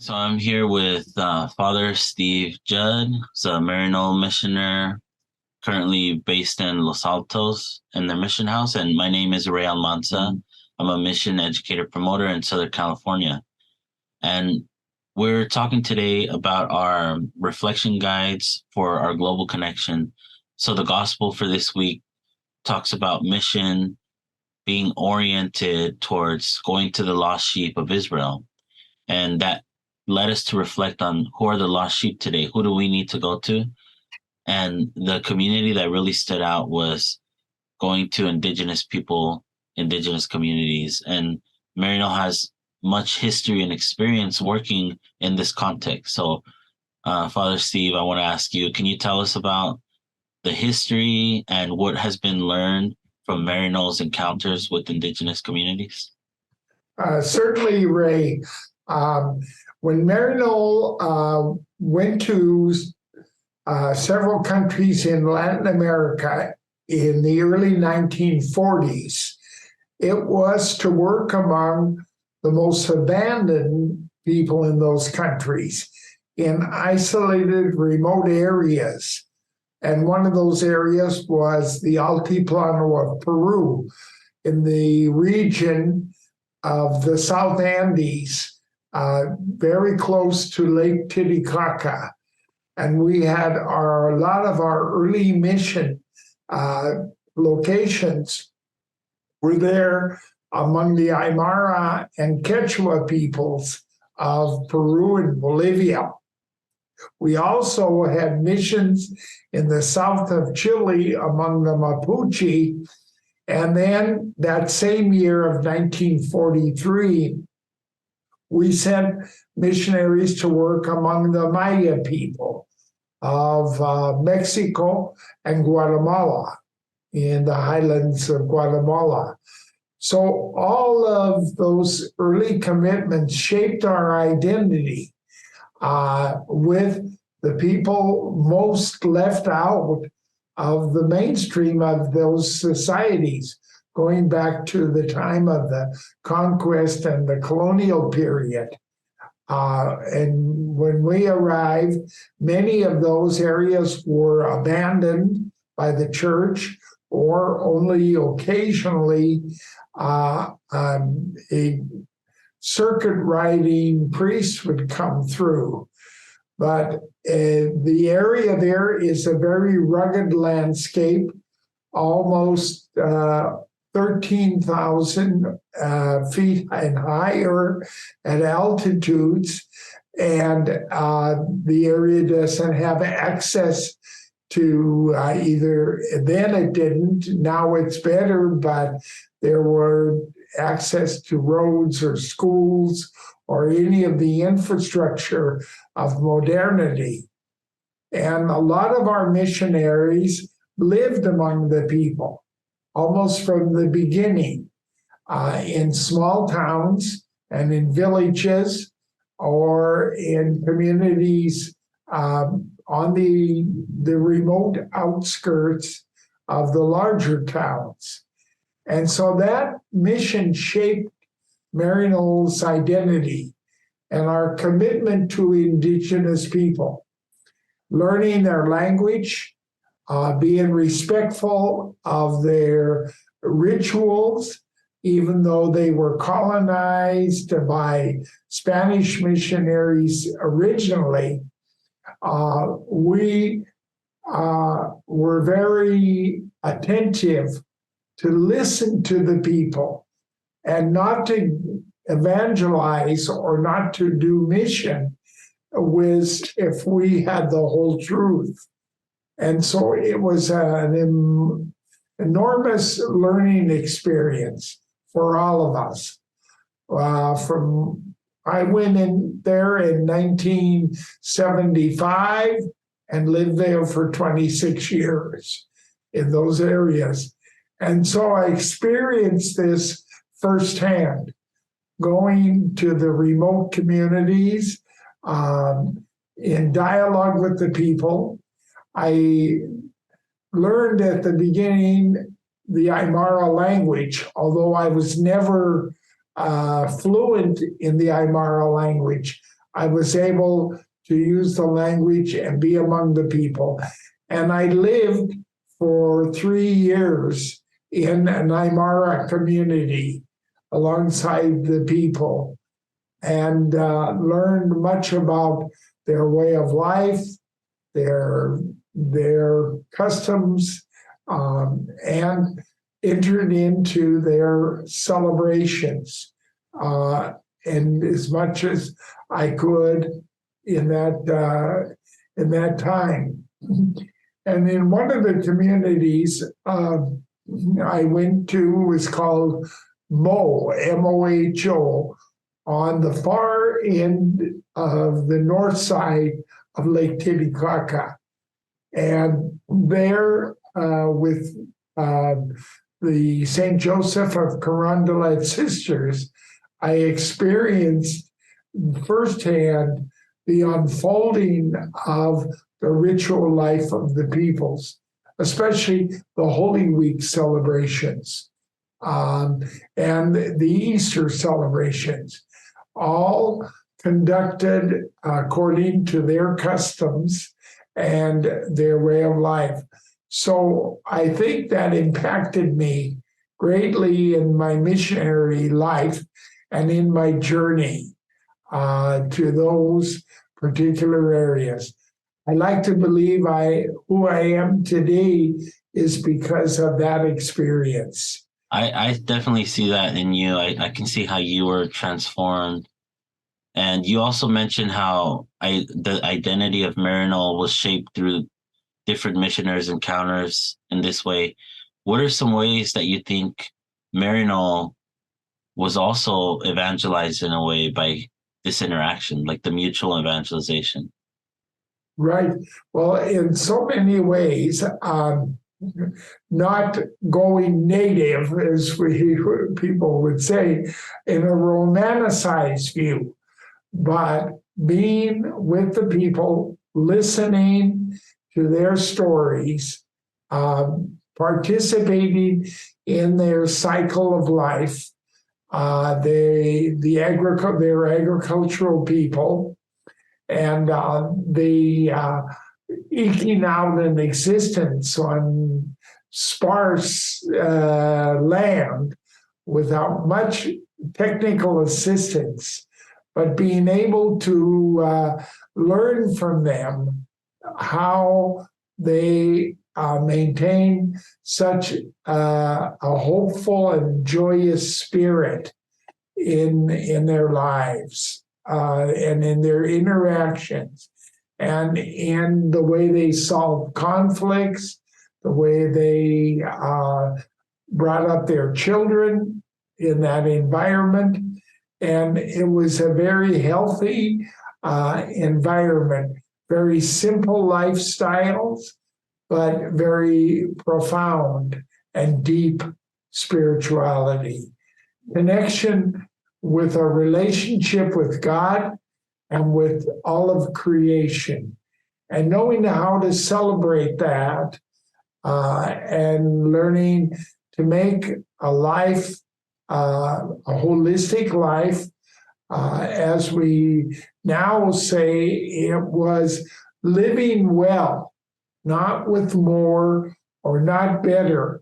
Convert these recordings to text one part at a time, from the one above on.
So I'm here with Father Steve Judd. He's a Maryknoll missioner, currently based in Los Altos in their mission house. And my name is Ray Almanza. I'm a mission educator promoter in Southern California. And we're talking today about our reflection guides for our global connection. So the gospel for this week talks about mission being oriented towards going to the lost sheep of Israel. And that led us to reflect on who are the lost sheep today? Who do we need to go to? And the community that really stood out was going to Indigenous people, Indigenous communities. And Maryknoll has much history and experience working in this context. So, Father Steve, I want to ask you, can you tell us about the history and what has been learned from Maryknoll's encounters with Indigenous communities? Certainly, Ray. When Maryknoll went to several countries in Latin America in the early 1940s, it was to work among the most abandoned people in those countries in isolated, remote areas. And one of those areas was the Altiplano of Peru, in the region of the South Andes, very close to Lake Titicaca. And we had a lot of our early mission locations were there among the Aymara and Quechua peoples of Peru and Bolivia. We also had missions in the south of Chile among the Mapuche. And then that same year of 1943, we sent missionaries to work among the Maya people of Mexico and Guatemala, in the highlands of Guatemala. So all of those early commitments shaped our identity with the people most left out of the mainstream of those societies, going back to the time of the conquest and the colonial period. And when we arrived, many of those areas were abandoned by the church, or only occasionally a circuit riding priest would come through. But the area there is a very rugged landscape, almost 13,000 feet and higher at altitudes. And the area doesn't have access to either, then it didn't, now it's better, but there were access to roads or schools or any of the infrastructure of modernity. And a lot of our missionaries lived among the people almost from the beginning, in small towns and in villages or in communities on the remote outskirts of the larger towns. And so that mission shaped Maryknoll's identity and our commitment to Indigenous people, learning their language, being respectful of their rituals, even though they were colonized by Spanish missionaries originally. We were very attentive to listen to the people and not to evangelize or not to do mission if we had the whole truth. And so it was an enormous learning experience for all of us. I went in there in 1975 and lived there for 26 years in those areas. And so I experienced this firsthand, going to the remote communities, in dialogue with the people. I learned at the beginning the Aymara language, although I was never fluent in the Aymara language. I was able to use the language and be among the people. And I lived for 3 years in an Aymara community alongside the people and learned much about their way of life, their customs, and entered into their celebrations. And as much as I could in that time. And in one of the communities I went to was called Moho, M-O-H-O, on the far end of the north side of Lake Titicaca. And there with the St. Joseph of Carondelet Sisters, I experienced firsthand the unfolding of the ritual life of the peoples, especially the Holy Week celebrations and the Easter celebrations, all conducted according to their customs and their way of life. So I think that impacted me greatly in my missionary life and in my journey to those particular areas. I like to believe who I am today is because of that experience. I definitely see that in you. I can see how you were transformed. And you also mentioned how the identity of Maryknoll was shaped through different missionaries' encounters in this way. What are some ways that you think Maryknoll was also evangelized in a way by this interaction, like the mutual evangelization? Right. Well, in so many ways, not going native, as people would say, in a romanticized view, but being with the people, listening to their stories, participating in their cycle of life. They're agricultural people, and the eking out an existence on sparse land without much technical assistance, but being able to learn from them how they maintain such a hopeful and joyous spirit in their lives and in their interactions and in the way they solve conflicts, the way they brought up their children in that environment. And it was a very healthy environment, very simple lifestyles, but very profound and deep spirituality. Connection with a relationship with God and with all of creation. And knowing how to celebrate that and learning to make a life, a holistic life, as we now say, it was living well, not with more or not better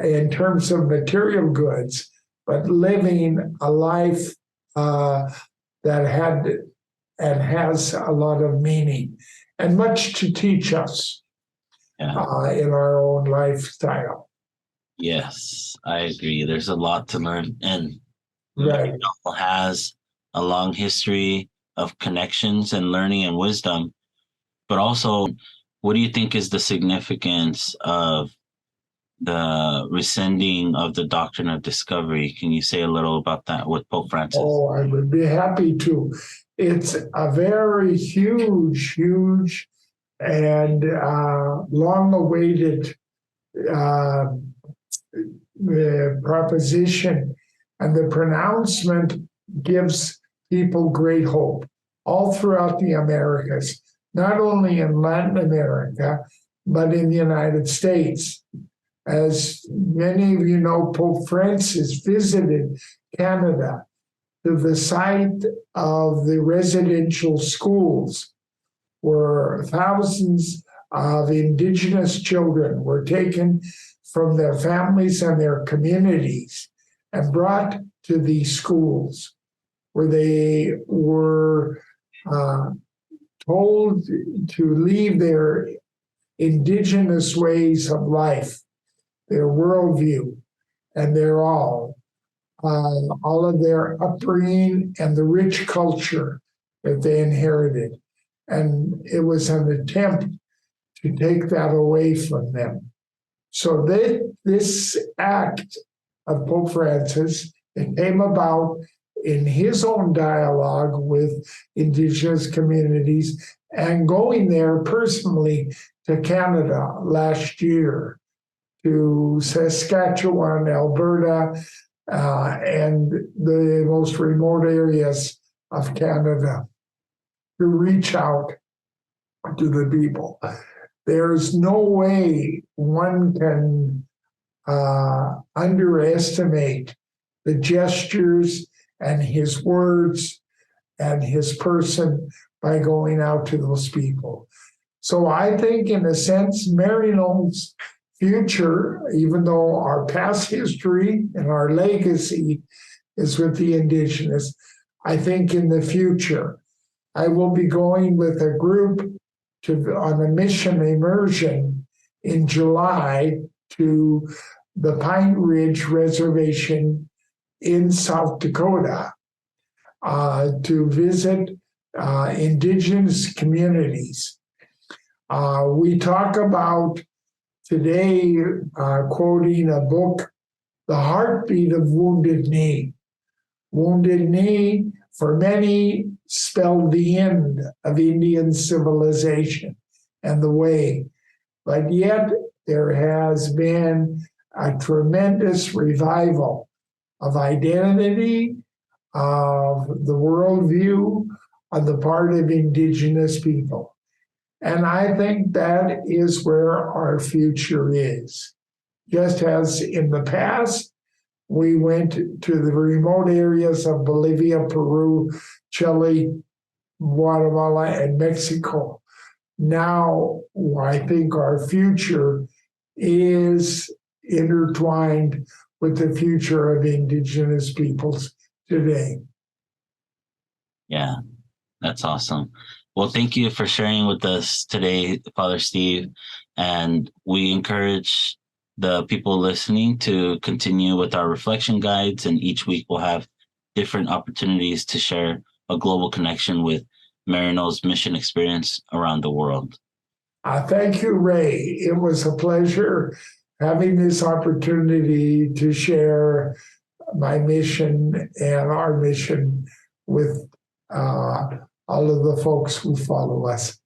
in terms of material goods, but living a life that had and has a lot of meaning and much to teach us in our own lifestyle. Yes, I agree. There's a lot to learn. And Right. Maryknoll has a long history of connections and learning and wisdom. But also, what do you think is the significance of the rescinding of the doctrine of discovery? Can you say a little about that with Pope Francis? Oh, I would be happy to. It's a very huge and long-awaited proposition, and the pronouncement gives people great hope all throughout the Americas, not only in Latin America, but in the United States. As many of you know, Pope Francis visited Canada to the site of the residential schools where thousands of Indigenous children were taken from their families and their communities and brought to these schools where they were told to leave their Indigenous ways of life, their worldview, and their all of their upbringing and the rich culture that they inherited. And it was an attempt to take that away from them. So this act of Pope Francis, it came about in his own dialogue with Indigenous communities and going there personally to Canada last year, to Saskatchewan, Alberta, and the most remote areas of Canada to reach out to the people. There's no way one can underestimate the gestures and his words and his person by going out to those people. So I think, in a sense, Maryknoll's future, even though our past history and our legacy is with the Indigenous, I think in the future, I will be going with a group on a mission immersion in July to the Pine Ridge Reservation in South Dakota to visit Indigenous communities. We talk about today, quoting a book, The Heartbeat of Wounded Knee. Wounded Knee, for many, spelled the end of Indian civilization and the way. But yet there has been a tremendous revival of identity, of the worldview on the part of Indigenous people. And I think that is where our future is. Just as in the past, we went to the remote areas of Bolivia, Peru, Chile, Guatemala, and Mexico. Now, I think our future is intertwined with the future of Indigenous peoples today. Yeah, that's awesome. Well, thank you for sharing with us today, Father Steve. And we encourage the people listening to continue with our reflection guides. And each week we'll have different opportunities to share a global connection with Maryknoll's mission experience around the world. Thank you, Ray. It was a pleasure having this opportunity to share my mission and our mission with all of the folks who follow us.